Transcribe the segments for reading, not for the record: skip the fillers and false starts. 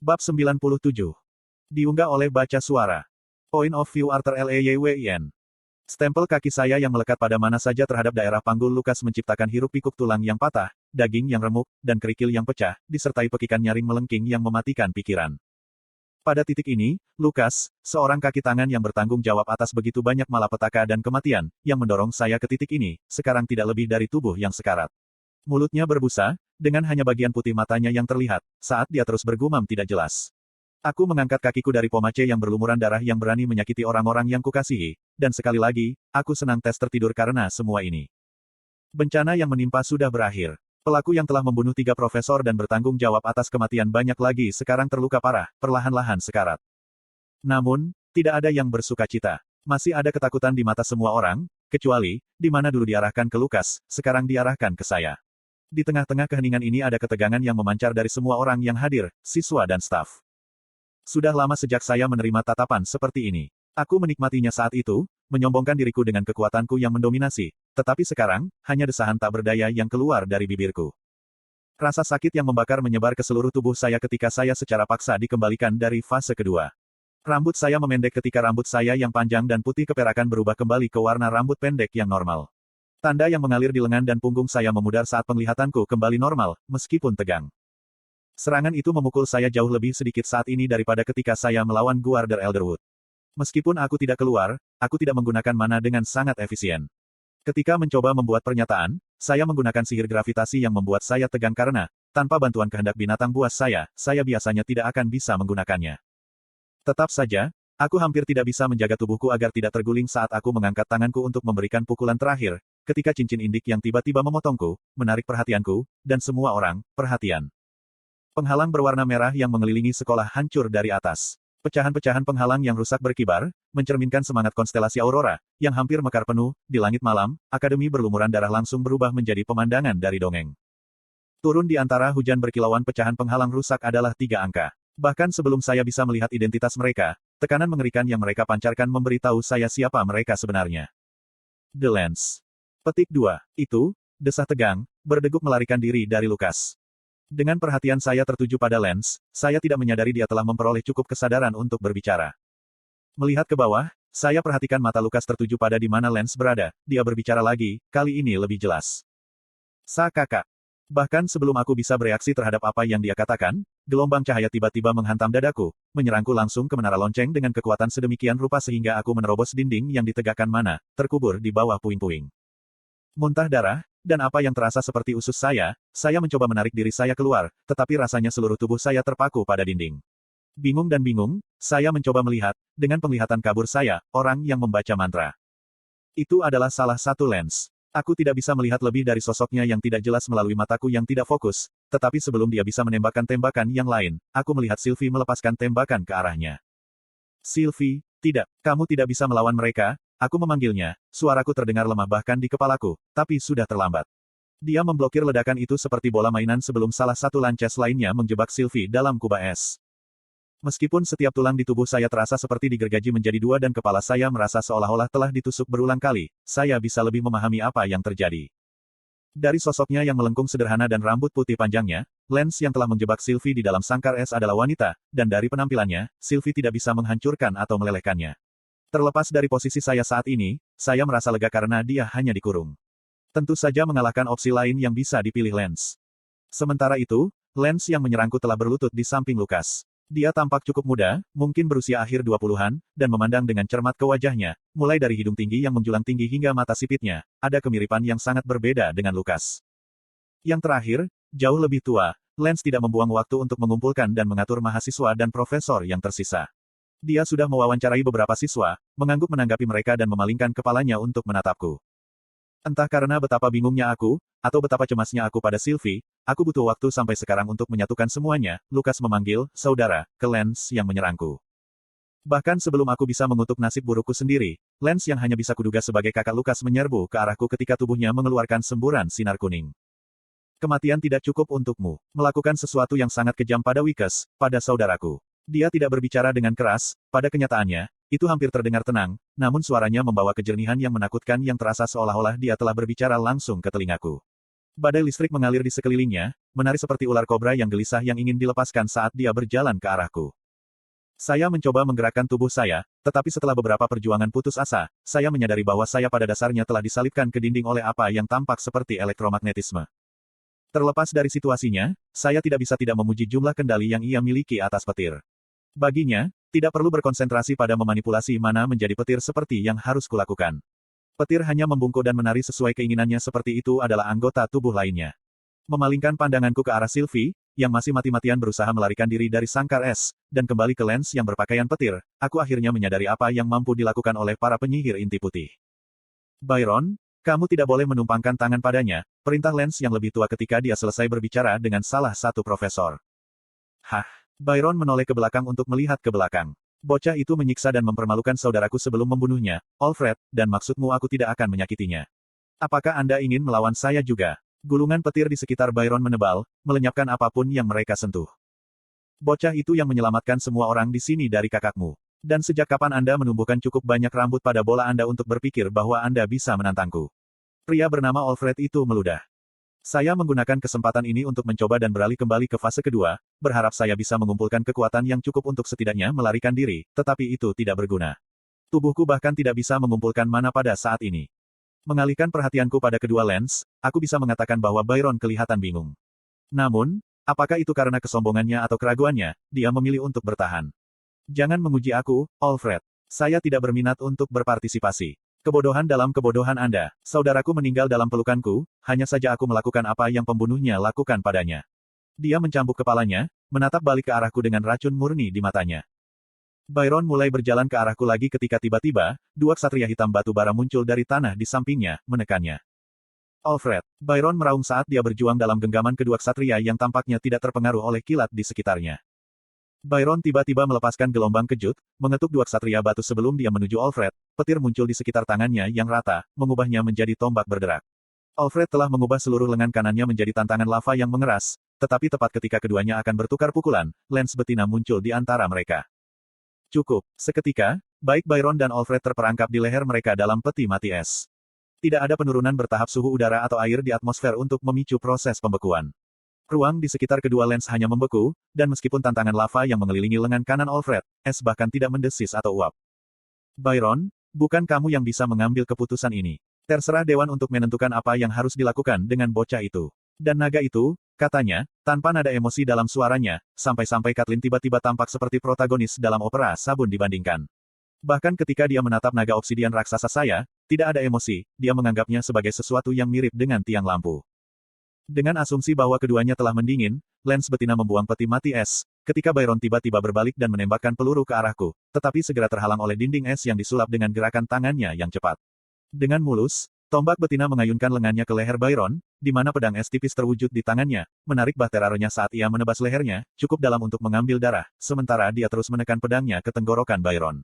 Bab 97. Diunggah oleh Baca Suara. Point of view Arthur Leywin. Stempel kaki saya yang melekat pada mana saja terhadap daerah panggul Lukas menciptakan hiruk-pikuk tulang yang patah, daging yang remuk, dan kerikil yang pecah, disertai pekikan nyaring melengking yang mematikan pikiran. Pada titik ini, Lukas, seorang kaki tangan yang bertanggung jawab atas begitu banyak malapetaka dan kematian, yang mendorong saya ke titik ini, sekarang tidak lebih dari tubuh yang sekarat. Mulutnya berbusa, dengan hanya bagian putih matanya yang terlihat, saat dia terus bergumam tidak jelas. Aku mengangkat kakiku dari pomace yang berlumuran darah yang berani menyakiti orang-orang yang kukasihi, dan sekali lagi, aku senang tes tertidur karena semua ini. Bencana yang menimpa sudah berakhir. Pelaku yang telah membunuh 3 profesor dan bertanggung jawab atas kematian banyak lagi sekarang terluka parah, perlahan-lahan sekarat. Namun, tidak ada yang bersukacita. Masih ada ketakutan di mata semua orang, kecuali, di mana dulu diarahkan ke Lukas, sekarang diarahkan ke saya. Di tengah-tengah keheningan ini ada ketegangan yang memancar dari semua orang yang hadir, siswa dan staf. Sudah lama sejak saya menerima tatapan seperti ini. Aku menikmatinya saat itu, menyombongkan diriku dengan kekuatanku yang mendominasi, tetapi sekarang, hanya desahan tak berdaya yang keluar dari bibirku. Rasa sakit yang membakar menyebar ke seluruh tubuh saya ketika saya secara paksa dikembalikan dari fase kedua. Rambut saya memendek ketika rambut saya yang panjang dan putih keperakan berubah kembali ke warna rambut pendek yang normal. Tanda yang mengalir di lengan dan punggung saya memudar saat penglihatanku kembali normal, meskipun tegang. Serangan itu memukul saya jauh lebih sedikit saat ini daripada ketika saya melawan Guarder Elderwood. Meskipun aku tidak keluar, aku tidak menggunakan mana dengan sangat efisien. Ketika mencoba membuat pernyataan, saya menggunakan sihir gravitasi yang membuat saya tegang karena, tanpa bantuan kehendak binatang buas saya biasanya tidak akan bisa menggunakannya. Tetap saja, aku hampir tidak bisa menjaga tubuhku agar tidak terguling saat aku mengangkat tanganku untuk memberikan pukulan terakhir, ketika cincin indik yang tiba-tiba memotongku, menarik perhatianku, dan semua orang, perhatian. Penghalang berwarna merah yang mengelilingi sekolah hancur dari atas. Pecahan-pecahan penghalang yang rusak berkibar, mencerminkan semangat konstelasi Aurora, yang hampir mekar penuh, di langit malam, akademi berlumuran darah langsung berubah menjadi pemandangan dari dongeng. Turun di antara hujan berkilauan pecahan penghalang rusak adalah 3 angka. Bahkan sebelum saya bisa melihat identitas mereka, tekanan mengerikan yang mereka pancarkan memberitahu saya siapa mereka sebenarnya. The Lens. Petik 2. Itu, desah tegang, berdeguk melarikan diri dari Lukas. Dengan perhatian saya tertuju pada Lens, saya tidak menyadari dia telah memperoleh cukup kesadaran untuk berbicara. Melihat ke bawah, saya perhatikan mata Lukas tertuju pada di mana Lens berada, dia berbicara lagi, kali ini lebih jelas. Kakak. Bahkan sebelum aku bisa bereaksi terhadap apa yang dia katakan, gelombang cahaya tiba-tiba menghantam dadaku, menyerangku langsung ke menara lonceng dengan kekuatan sedemikian rupa sehingga aku menerobos dinding yang ditegakkan mana, terkubur di bawah puing-puing. Muntah darah, dan apa yang terasa seperti usus saya mencoba menarik diri saya keluar, tetapi rasanya seluruh tubuh saya terpaku pada dinding. Bingung dan bingung, saya mencoba melihat, dengan penglihatan kabur saya, orang yang membaca mantra. Itu adalah salah satu Lens. Aku tidak bisa melihat lebih dari sosoknya yang tidak jelas melalui mataku yang tidak fokus, tetapi sebelum dia bisa menembakkan tembakan yang lain, aku melihat Sylvie melepaskan tembakan ke arahnya. Sylvie, tidak, kamu tidak bisa melawan mereka. Aku memanggilnya, suaraku terdengar lemah bahkan di kepalaku, tapi sudah terlambat. Dia memblokir ledakan itu seperti bola mainan sebelum salah satu lances lainnya menjebak Sylvie dalam kubah es. Meskipun setiap tulang di tubuh saya terasa seperti digergaji menjadi 2 dan kepala saya merasa seolah-olah telah ditusuk berulang kali, saya bisa lebih memahami apa yang terjadi. Dari sosoknya yang melengkung sederhana dan rambut putih panjangnya, Lens yang telah menjebak Sylvie di dalam sangkar es adalah wanita, dan dari penampilannya, Sylvie tidak bisa menghancurkan atau melelehkannya. Terlepas dari posisi saya saat ini, saya merasa lega karena dia hanya dikurung. Tentu saja mengalahkan opsi lain yang bisa dipilih Lens. Sementara itu, Lens yang menyerangku telah berlutut di samping Lukas. Dia tampak cukup muda, mungkin berusia akhir 20-an, dan memandang dengan cermat ke wajahnya, mulai dari hidung tinggi yang menjulang tinggi hingga mata sipitnya, ada kemiripan yang sangat berbeda dengan Lukas. Yang terakhir, jauh lebih tua, Lens tidak membuang waktu untuk mengumpulkan dan mengatur mahasiswa dan profesor yang tersisa. Dia sudah mewawancarai beberapa siswa, mengangguk menanggapi mereka dan memalingkan kepalanya untuk menatapku. Entah karena betapa bingungnya aku, atau betapa cemasnya aku pada Sylvie, aku butuh waktu sampai sekarang untuk menyatukan semuanya, Lukas memanggil, saudara, ke Lens yang menyerangku. Bahkan sebelum aku bisa mengutuk nasib burukku sendiri, Lens yang hanya bisa kuduga sebagai kakak Lukas menyerbu ke arahku ketika tubuhnya mengeluarkan semburan sinar kuning. Kematian tidak cukup untukmu. Melakukan sesuatu yang sangat kejam pada Wickes, pada saudaraku. Dia tidak berbicara dengan keras, pada kenyataannya, itu hampir terdengar tenang, namun suaranya membawa kejernihan yang menakutkan yang terasa seolah-olah dia telah berbicara langsung ke telingaku. Badai listrik mengalir di sekelilingnya, menari seperti ular kobra yang gelisah yang ingin dilepaskan saat dia berjalan ke arahku. Saya mencoba menggerakkan tubuh saya, tetapi setelah beberapa perjuangan putus asa, saya menyadari bahwa saya pada dasarnya telah disalipkan ke dinding oleh apa yang tampak seperti elektromagnetisme. Terlepas dari situasinya, saya tidak bisa tidak memuji jumlah kendali yang ia miliki atas petir. Baginya, tidak perlu berkonsentrasi pada memanipulasi mana menjadi petir seperti yang harus kulakukan. Petir hanya membungkuk dan menari sesuai keinginannya seperti itu adalah anggota tubuh lainnya. Memalingkan pandanganku ke arah Sylvie, yang masih mati-matian berusaha melarikan diri dari sangkar es, dan kembali ke Lens yang berpakaian petir, aku akhirnya menyadari apa yang mampu dilakukan oleh para penyihir inti putih. Byron, kamu tidak boleh menumpangkan tangan padanya, perintah Lens yang lebih tua ketika dia selesai berbicara dengan salah satu profesor. Hah? Byron menoleh ke belakang untuk melihat ke belakang. Bocah itu menyiksa dan mempermalukan saudaraku sebelum membunuhnya, Alfred, dan maksudmu aku tidak akan menyakitinya. Apakah Anda ingin melawan saya juga? Gulungan petir di sekitar Byron menebal, melenyapkan apapun yang mereka sentuh. Bocah itu yang menyelamatkan semua orang di sini dari kakakmu. Dan sejak kapan Anda menumbuhkan cukup banyak rambut pada bola Anda untuk berpikir bahwa Anda bisa menantangku? Pria bernama Alfred itu meludah. Saya menggunakan kesempatan ini untuk mencoba dan beralih kembali ke fase kedua, berharap saya bisa mengumpulkan kekuatan yang cukup untuk setidaknya melarikan diri, tetapi itu tidak berguna. Tubuhku bahkan tidak bisa mengumpulkan mana pada saat ini. Mengalihkan perhatianku pada kedua Lens, aku bisa mengatakan bahwa Byron kelihatan bingung. Namun, apakah itu karena kesombongannya atau keraguannya, dia memilih untuk bertahan. Jangan menguji aku, Alfred. Saya tidak berminat untuk berpartisipasi. Kebodohan dalam kebodohan Anda. Saudaraku meninggal dalam pelukanku, hanya saja aku melakukan apa yang pembunuhnya lakukan padanya. Dia mencambuk kepalanya, menatap balik ke arahku dengan racun murni di matanya. Byron mulai berjalan ke arahku lagi ketika tiba-tiba, dua ksatria hitam batu bara muncul dari tanah di sampingnya, menekannya. Alfred, Byron meraung saat dia berjuang dalam genggaman kedua ksatria yang tampaknya tidak terpengaruh oleh kilat di sekitarnya. Byron tiba-tiba melepaskan gelombang kejut, mengetuk dua ksatria batu sebelum dia menuju Alfred, petir muncul di sekitar tangannya yang rata, mengubahnya menjadi tombak berderak. Alfred telah mengubah seluruh lengan kanannya menjadi tantangan lava yang mengeras, tetapi tepat ketika keduanya akan bertukar pukulan, Lens betina muncul di antara mereka. Cukup, seketika, baik Byron dan Alfred terperangkap di leher mereka dalam peti mati es. Tidak ada penurunan bertahap suhu udara atau air di atmosfer untuk memicu proses pembekuan. Ruang di sekitar kedua Lens hanya membeku, dan meskipun tantangan lava yang mengelilingi lengan kanan Alfred, es bahkan tidak mendesis atau uap. Byron, bukan kamu yang bisa mengambil keputusan ini. Terserah Dewan untuk menentukan apa yang harus dilakukan dengan bocah itu. Dan naga itu, katanya, tanpa nada emosi dalam suaranya, sampai-sampai Kathleen tiba-tiba tampak seperti protagonis dalam opera sabun dibandingkan. Bahkan ketika dia menatap naga obsidian raksasa saya, tidak ada emosi, dia menganggapnya sebagai sesuatu yang mirip dengan tiang lampu. Dengan asumsi bahwa keduanya telah mendingin, Lens betina membuang peti mati es, ketika Byron tiba-tiba berbalik dan menembakkan peluru ke arahku, tetapi segera terhalang oleh dinding es yang disulap dengan gerakan tangannya yang cepat. Dengan mulus, tombak betina mengayunkan lengannya ke leher Byron, di mana pedang es tipis terwujud di tangannya, menarik bahteraronya saat ia menebas lehernya, cukup dalam untuk mengambil darah, sementara dia terus menekan pedangnya ke tenggorokan Byron.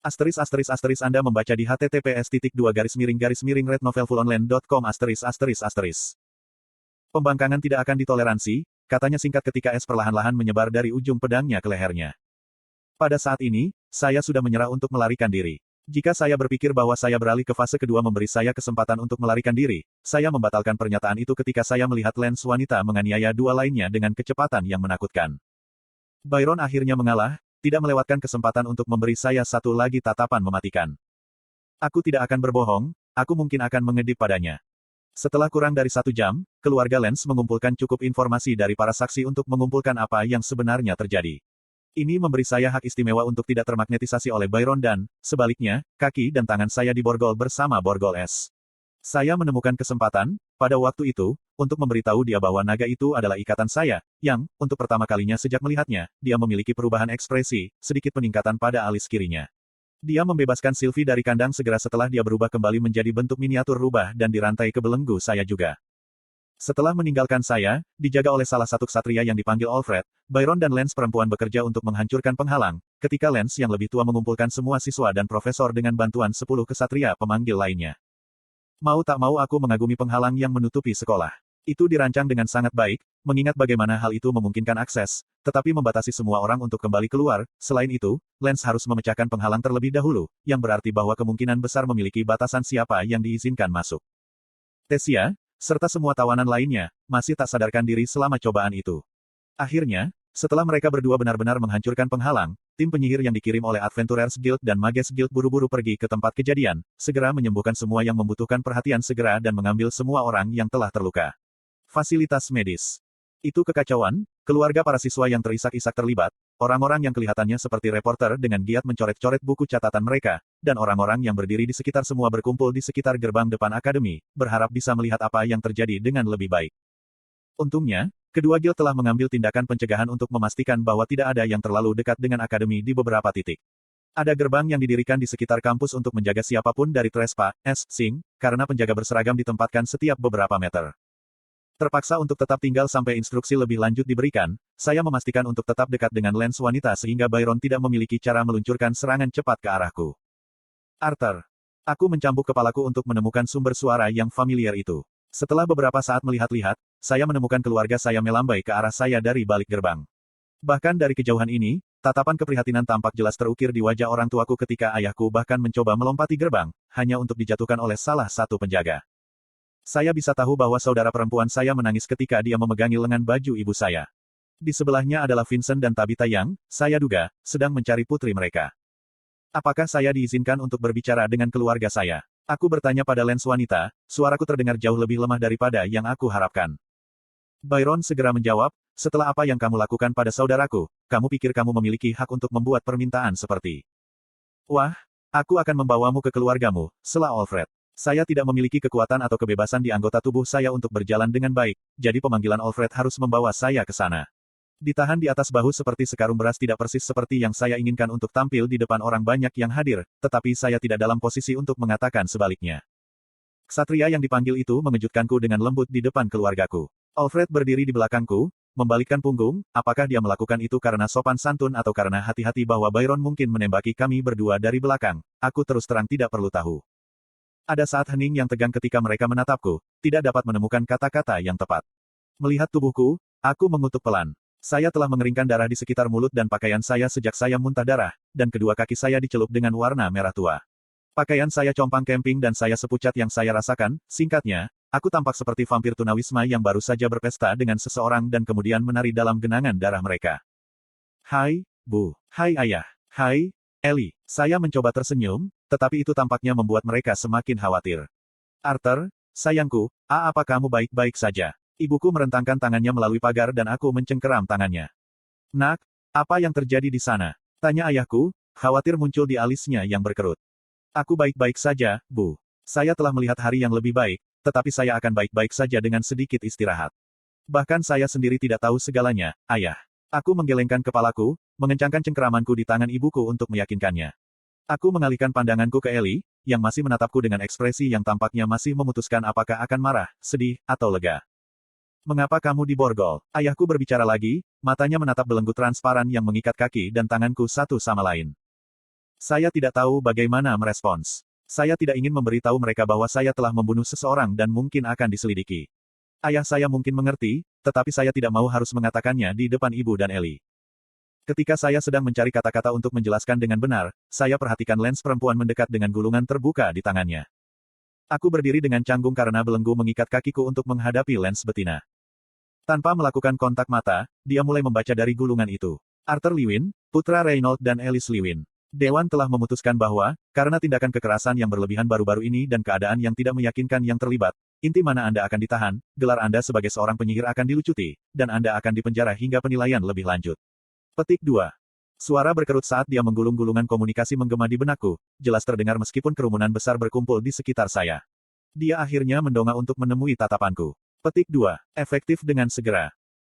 Anda membaca di https://rednovelfullonline.com ****. Pembangkangan tidak akan ditoleransi, katanya singkat ketika es perlahan-lahan menyebar dari ujung pedangnya ke lehernya. Pada saat ini, saya sudah menyerah untuk melarikan diri. Jika saya berpikir bahwa saya beralih ke fase kedua memberi saya kesempatan untuk melarikan diri, saya membatalkan pernyataan itu ketika saya melihat Lens wanita menganiaya dua lainnya dengan kecepatan yang menakutkan. Byron akhirnya mengalah, tidak melewatkan kesempatan untuk memberi saya satu lagi tatapan mematikan. Aku tidak akan berbohong, aku mungkin akan mengedip padanya. Setelah kurang dari 1 jam, keluarga Lens mengumpulkan cukup informasi dari para saksi untuk mengumpulkan apa yang sebenarnya terjadi. Ini memberi saya hak istimewa untuk tidak termagnetisasi oleh Byron dan, sebaliknya, kaki dan tangan saya diborgol bersama borgol es. Saya menemukan kesempatan, pada waktu itu, untuk memberitahu dia bahwa naga itu adalah ikatan saya, yang, untuk pertama kalinya sejak melihatnya, dia memiliki perubahan ekspresi, sedikit peningkatan pada alis kirinya. Dia membebaskan Sylvie dari kandang segera setelah dia berubah kembali menjadi bentuk miniatur rubah dan dirantai ke belenggu saya juga. Setelah meninggalkan saya, dijaga oleh salah satu ksatria yang dipanggil Alfred, Byron dan Lens perempuan bekerja untuk menghancurkan penghalang, ketika Lens yang lebih tua mengumpulkan semua siswa dan profesor dengan bantuan 10 ksatria pemanggil lainnya. Mau tak mau aku mengagumi penghalang yang menutupi sekolah. Itu dirancang dengan sangat baik, mengingat bagaimana hal itu memungkinkan akses, tetapi membatasi semua orang untuk kembali keluar. Selain itu, Lens harus memecahkan penghalang terlebih dahulu, yang berarti bahwa kemungkinan besar memiliki batasan siapa yang diizinkan masuk. Tesia, serta semua tawanan lainnya, masih tak sadarkan diri selama cobaan itu. Akhirnya, setelah mereka berdua benar-benar menghancurkan penghalang, tim penyihir yang dikirim oleh Adventurers Guild dan Mages Guild buru-buru pergi ke tempat kejadian, segera menyembuhkan semua yang membutuhkan perhatian segera dan mengambil semua orang yang telah terluka. Fasilitas medis. Itu kekacauan, keluarga para siswa yang terisak-isak terlibat, orang-orang yang kelihatannya seperti reporter dengan giat mencoret-coret buku catatan mereka, dan orang-orang yang berdiri di sekitar semua berkumpul di sekitar gerbang depan akademi, berharap bisa melihat apa yang terjadi dengan lebih baik. Untungnya, kedua guild telah mengambil tindakan pencegahan untuk memastikan bahwa tidak ada yang terlalu dekat dengan akademi di beberapa titik. Ada gerbang yang didirikan di sekitar kampus untuk menjaga siapapun dari trespassing, karena penjaga berseragam ditempatkan setiap beberapa meter. Terpaksa untuk tetap tinggal sampai instruksi lebih lanjut diberikan, saya memastikan untuk tetap dekat dengan lens wanita sehingga Byron tidak memiliki cara meluncurkan serangan cepat ke arahku. Arthur. Aku mencambuk kepalaku untuk menemukan sumber suara yang familiar itu. Setelah beberapa saat melihat-lihat, saya menemukan keluarga saya melambai ke arah saya dari balik gerbang. Bahkan dari kejauhan ini, tatapan keprihatinan tampak jelas terukir di wajah orang tuaku ketika ayahku bahkan mencoba melompati gerbang, hanya untuk dijatuhkan oleh salah satu penjaga. Saya bisa tahu bahwa saudara perempuan saya menangis ketika dia memegangi lengan baju ibu saya. Di sebelahnya adalah Vincent dan Tabitha yang, saya duga, sedang mencari putri mereka. Apakah saya diizinkan untuk berbicara dengan keluarga saya? Aku bertanya pada lens wanita, suaraku terdengar jauh lebih lemah daripada yang aku harapkan. Byron segera menjawab, setelah apa yang kamu lakukan pada saudaraku, kamu pikir kamu memiliki hak untuk membuat permintaan seperti. Wah, aku akan membawamu ke keluargamu, sela Alfred. Saya tidak memiliki kekuatan atau kebebasan di anggota tubuh saya untuk berjalan dengan baik, jadi pemanggilan Alfred harus membawa saya ke sana. Ditahan di atas bahu seperti sekarung beras tidak persis seperti yang saya inginkan untuk tampil di depan orang banyak yang hadir, tetapi saya tidak dalam posisi untuk mengatakan sebaliknya. Ksatria yang dipanggil itu mengejutkanku dengan lembut di depan keluargaku. Alfred berdiri di belakangku, membalikkan punggung, apakah dia melakukan itu karena sopan santun atau karena hati-hati bahwa Byron mungkin menembaki kami berdua dari belakang, aku terus terang tidak perlu tahu. Ada saat hening yang tegang ketika mereka menatapku, tidak dapat menemukan kata-kata yang tepat. Melihat tubuhku, aku mengutuk pelan. Saya telah mengeringkan darah di sekitar mulut dan pakaian saya sejak saya muntah darah, dan kedua kaki saya dicelup dengan warna merah tua. Pakaian saya compang camping dan saya sepucat yang saya rasakan, singkatnya, aku tampak seperti vampir tunawisma yang baru saja berpesta dengan seseorang dan kemudian menari dalam genangan darah mereka. Hai, Bu. Hai Ayah. Hai, Ellie. Saya mencoba tersenyum, tetapi itu tampaknya membuat mereka semakin khawatir. Arthur, sayangku, apa kamu baik-baik saja? Ibuku merentangkan tangannya melalui pagar dan aku mencengkeram tangannya. Nak, apa yang terjadi di sana? Tanya ayahku, khawatir muncul di alisnya yang berkerut. Aku baik-baik saja, Bu. Saya telah melihat hari yang lebih baik, tetapi saya akan baik-baik saja dengan sedikit istirahat. Bahkan saya sendiri tidak tahu segalanya, Ayah. Aku menggelengkan kepalaku, mengencangkan cengkeramanku di tangan ibuku untuk meyakinkannya. Aku mengalihkan pandanganku ke Ellie, yang masih menatapku dengan ekspresi yang tampaknya masih memutuskan apakah akan marah, sedih, atau lega. Mengapa kamu diborgol? Ayahku berbicara lagi, matanya menatap belenggu transparan yang mengikat kaki dan tanganku satu sama lain. Saya tidak tahu bagaimana merespons. Saya tidak ingin memberitahu mereka bahwa saya telah membunuh seseorang dan mungkin akan diselidiki. Ayah saya mungkin mengerti, tetapi saya tidak mau harus mengatakannya di depan ibu dan Ellie. Ketika saya sedang mencari kata-kata untuk menjelaskan dengan benar, saya perhatikan lens perempuan mendekat dengan gulungan terbuka di tangannya. Aku berdiri dengan canggung karena belenggu mengikat kakiku untuk menghadapi lens betina. Tanpa melakukan kontak mata, dia mulai membaca dari gulungan itu. Arthur Lewin, putra Reynold dan Alice Lewin. Dewan telah memutuskan bahwa, karena tindakan kekerasan yang berlebihan baru-baru ini dan keadaan yang tidak meyakinkan yang terlibat, inti mana Anda akan ditahan, gelar Anda sebagai seorang penyihir akan dilucuti, dan Anda akan dipenjara hingga penilaian lebih lanjut. Petik 2. Suara berkerut saat dia menggulung gulungan komunikasi menggema di benakku, jelas terdengar meskipun kerumunan besar berkumpul di sekitar saya. Dia akhirnya mendongak untuk menemui tatapanku. Petik 2. Efektif dengan segera.